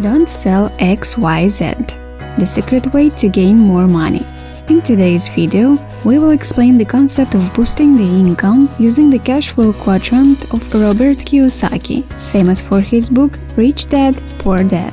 Don't sell XYZ, the secret way to gain more money. In today's video, we will explain the concept of boosting the income using the cash flow quadrant of Robert Kiyosaki, famous for his book Rich Dad, Poor Dad.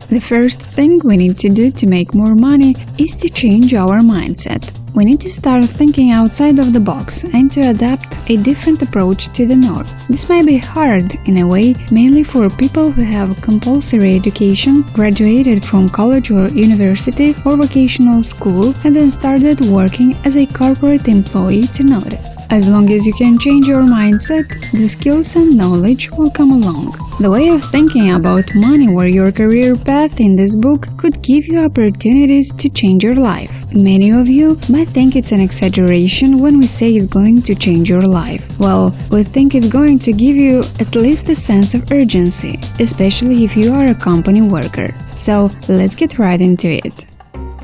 The first thing we need to do to make more money is to change our mindset. We need to start thinking outside of the box and to adapt a different approach to the norm. This may be hard in a way, mainly for people who have compulsory education, graduated from college or university or vocational school, and then started working as a corporate employee to notice. As long as you can change your mindset, the skills and knowledge will come along. The way of thinking about money or your career path in this book could give you opportunities to change your life. Many of you might think it's an exaggeration when we say it's going to change your life. Well, we think it's going to give you at least a sense of urgency, especially if you are a company worker. So let's get right into it.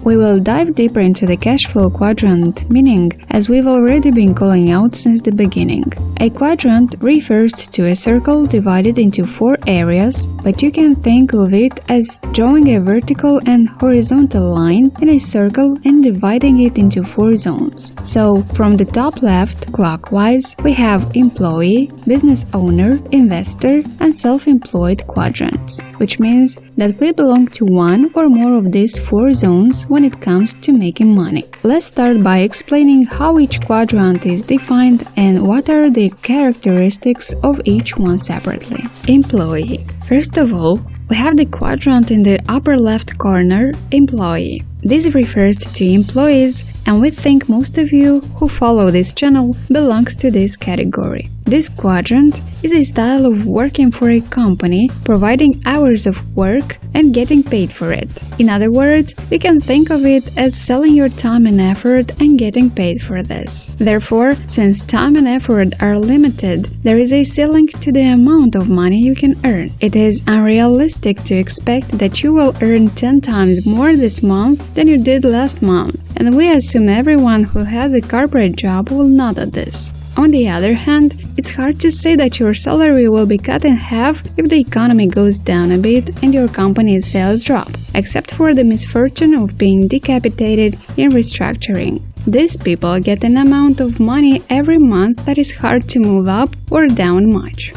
We will dive deeper into the cash flow quadrant, meaning, as we've already been calling out since the beginning. A quadrant refers to a circle divided into 4 areas, but you can think of it as drawing a vertical and horizontal line in a circle and dividing it into 4 zones. So, from the top left, clockwise, we have employee, business owner, investor, and self-employed quadrants, which means that we belong to one or more of these 4 zones when it comes to making money. Let's start by explaining how each quadrant is defined and what are the characteristics of each one separately. Employee. First of all, we have the quadrant in the upper left corner, employee. This refers to employees, and we think most of you who follow this channel belongs to this category. This quadrant is a style of working for a company, providing hours of work and getting paid for it. In other words, we can think of it as selling your time and effort and getting paid for this. Therefore, since time and effort are limited, there is a ceiling to the amount of money you can earn. It is unrealistic to expect that you will earn 10 times more this month than you did last month, and we assume everyone who has a corporate job will nod at this. On the other hand, it's hard to say that your salary will be cut in half if the economy goes down a bit and your company's sales drop, except for the misfortune of being decapitated in restructuring. These people get an amount of money every month that is hard to move up or down much.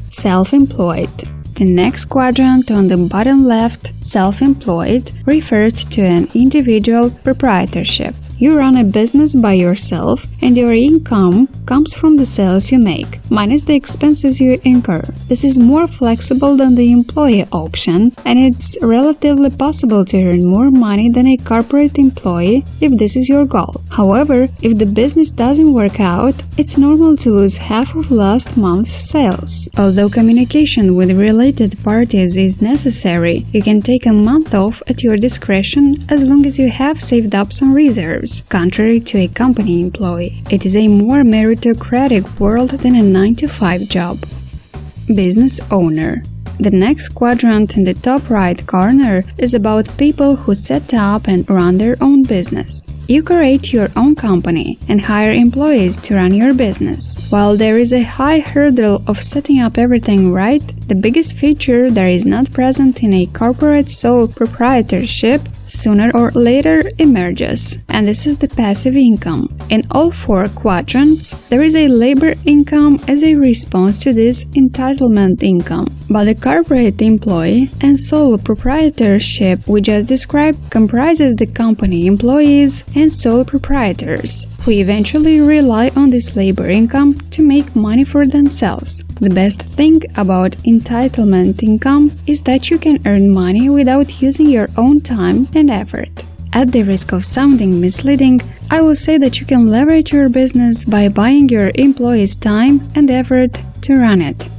Self-employed. The next quadrant on the bottom left, self-employed, refers to an individual proprietorship. You run a business by yourself and your income comes from the sales you make, minus the expenses you incur. This is more flexible than the employee option, and it's relatively possible to earn more money than a corporate employee if this is your goal. However, if the business doesn't work out, it's normal to lose half of last month's sales. Although communication with related parties is necessary, you can take a month off at your discretion as long as you have saved up some reserves, contrary to a company employee. It is a more meritocratic world than a 9-to-5 job. Business owner. The next quadrant in the top right corner is about people who set up and run their own business. You create your own company and hire employees to run your business. While there is a high hurdle of setting up everything right, the biggest feature that is not present in a corporate sole proprietorship sooner or later emerges, and this is the passive income. In all 4 quadrants, there is a labor income as a response to this entitlement income. But the corporate employee and sole proprietorship we just described comprises the company employees and sole proprietors, who eventually rely on this labor income to make money for themselves. The best thing about entitlement income is that you can earn money without using your own time and effort. At the risk of sounding misleading, I will say that you can leverage your business by buying your employees' time and effort to run it.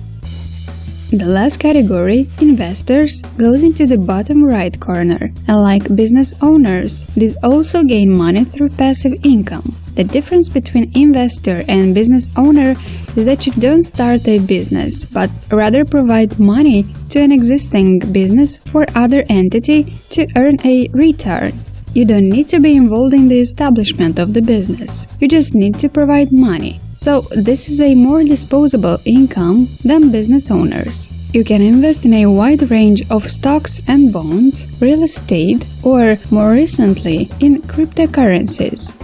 The last category, investors, goes into the bottom right corner, and like business owners, these also gain money through passive income. The difference between investor and business owner is that you don't start a business, but rather provide money to an existing business or other entity to earn a return. You don't need to be involved in the establishment of the business, you just need to provide money. So this is a more disposable income than business owners. You can invest in a wide range of stocks and bonds, real estate, or, more recently, in cryptocurrencies.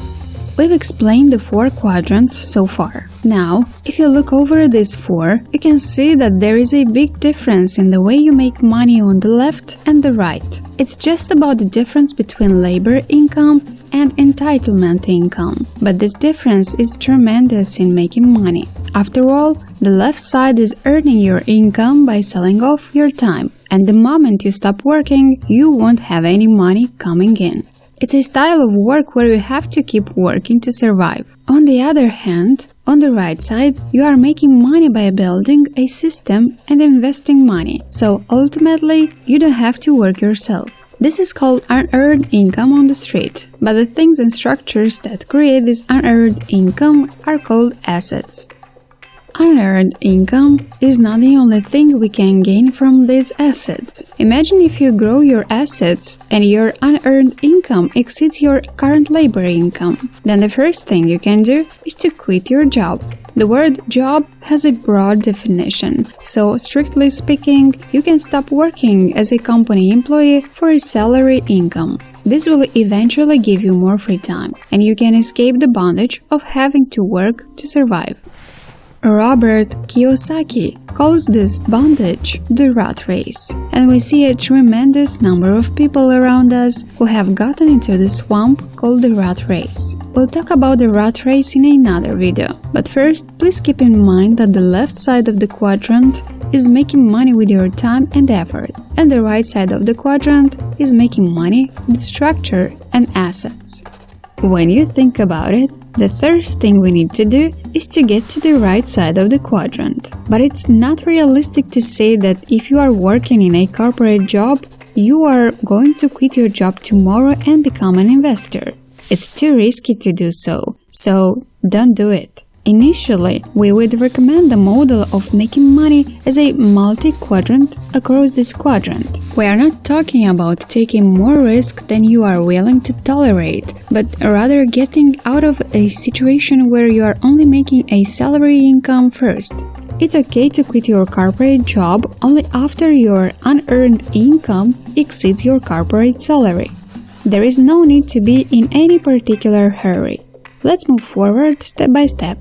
We've explained the 4 quadrants so far. Now, if you look over these 4, you can see that there is a big difference in the way you make money on the left and the right. It's just about the difference between labor income and entitlement income. But this difference is tremendous in making money. After all, the left side is earning your income by selling off your time, and the moment you stop working, you won't have any money coming in. It's a style of work where you have to keep working to survive. On the other hand, on the right side, you are making money by building a system and investing money. So ultimately, you don't have to work yourself. This is called unearned income on the street, but the things and structures that create this unearned income are called assets. Unearned income is not the only thing we can gain from these assets. Imagine if you grow your assets and your unearned income exceeds your current labor income. Then the first thing you can do is to quit your job. The word job has a broad definition, so strictly speaking, you can stop working as a company employee for a salary income. This will eventually give you more free time, and you can escape the bondage of having to work to survive. Robert Kiyosaki calls this bondage the rat race, and we see a tremendous number of people around us who have gotten into the swamp called the rat race. We'll talk about the rat race in another video, but first, please keep in mind that the left side of the quadrant is making money with your time and effort, and the right side of the quadrant is making money with structure and assets. When you think about it, the first thing we need to do is to get to the right side of the quadrant. But it's not realistic to say that if you are working in a corporate job, you are going to quit your job tomorrow and become an investor. It's too risky to do so don't do it. Initially, we would recommend the model of making money as a multi-quadrant across this quadrant. We are not talking about taking more risk than you are willing to tolerate, but rather getting out of a situation where you are only making a salary income first. It's okay to quit your corporate job only after your unearned income exceeds your corporate salary. There is no need to be in any particular hurry. Let's move forward step by step.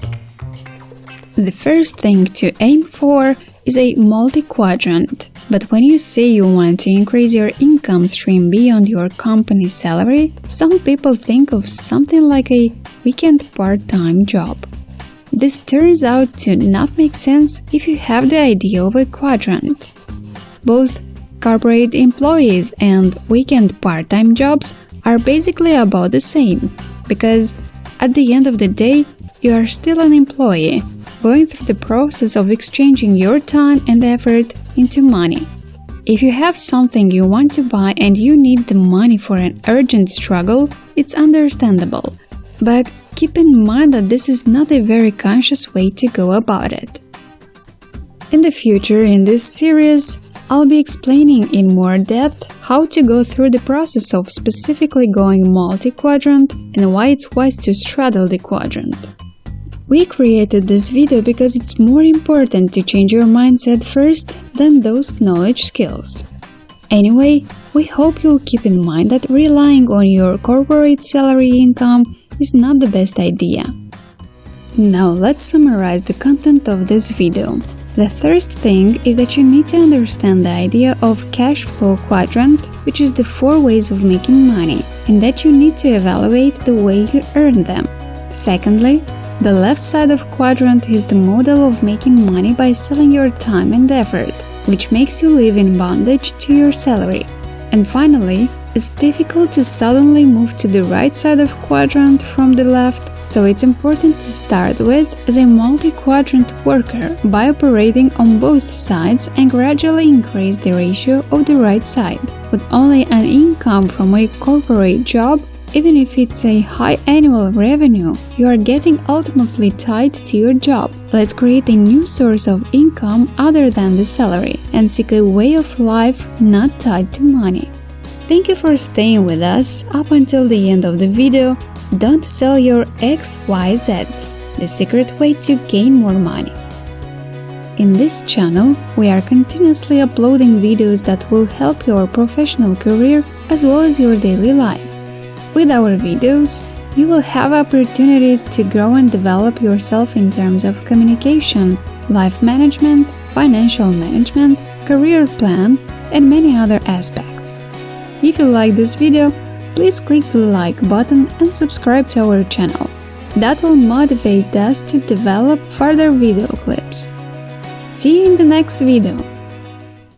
The first thing to aim for is a multi-quadrant. But when you say you want to increase your income stream beyond your company's salary, some people think of something like a weekend part-time job. This turns out to not make sense if you have the idea of a quadrant. Both corporate employees and weekend part-time jobs are basically about the same, because at the end of the day, you are still an employee, going through the process of exchanging your time and effort into money. If you have something you want to buy and you need the money for an urgent struggle, it's understandable. But keep in mind that this is not a very conscious way to go about it. In the future, in this series, I'll be explaining in more depth how to go through the process of specifically going multi-quadrant and why it's wise to straddle the quadrant. We created this video because it's more important to change your mindset first than those knowledge skills. Anyway, we hope you'll keep in mind that relying on your corporate salary income is not the best idea. Now let's summarize the content of this video. The first thing is that you need to understand the idea of cash flow quadrant, which is the 4 ways of making money, and that you need to evaluate the way you earn them. Secondly, the left side of quadrant is the model of making money by selling your time and effort, which makes you live in bondage to your salary. And finally, it's difficult to suddenly move to the right side of quadrant from the left, so it's important to start with as a multi-quadrant worker by operating on both sides and gradually increase the ratio of the right side. With only an income from a corporate job, even if it's a high annual revenue, you are getting ultimately tied to your job. Let's create a new source of income other than the salary and seek a way of life not tied to money. Thank you for staying with us up until the end of the video. Don't sell your XYZ, the secret way to gain more money. In this channel, we are continuously uploading videos that will help your professional career as well as your daily life. With our videos, you will have opportunities to grow and develop yourself in terms of communication, life management, financial management, career plan, and many other aspects. If you like this video, please click the like button and subscribe to our channel. That will motivate us to develop further video clips. See you in the next video.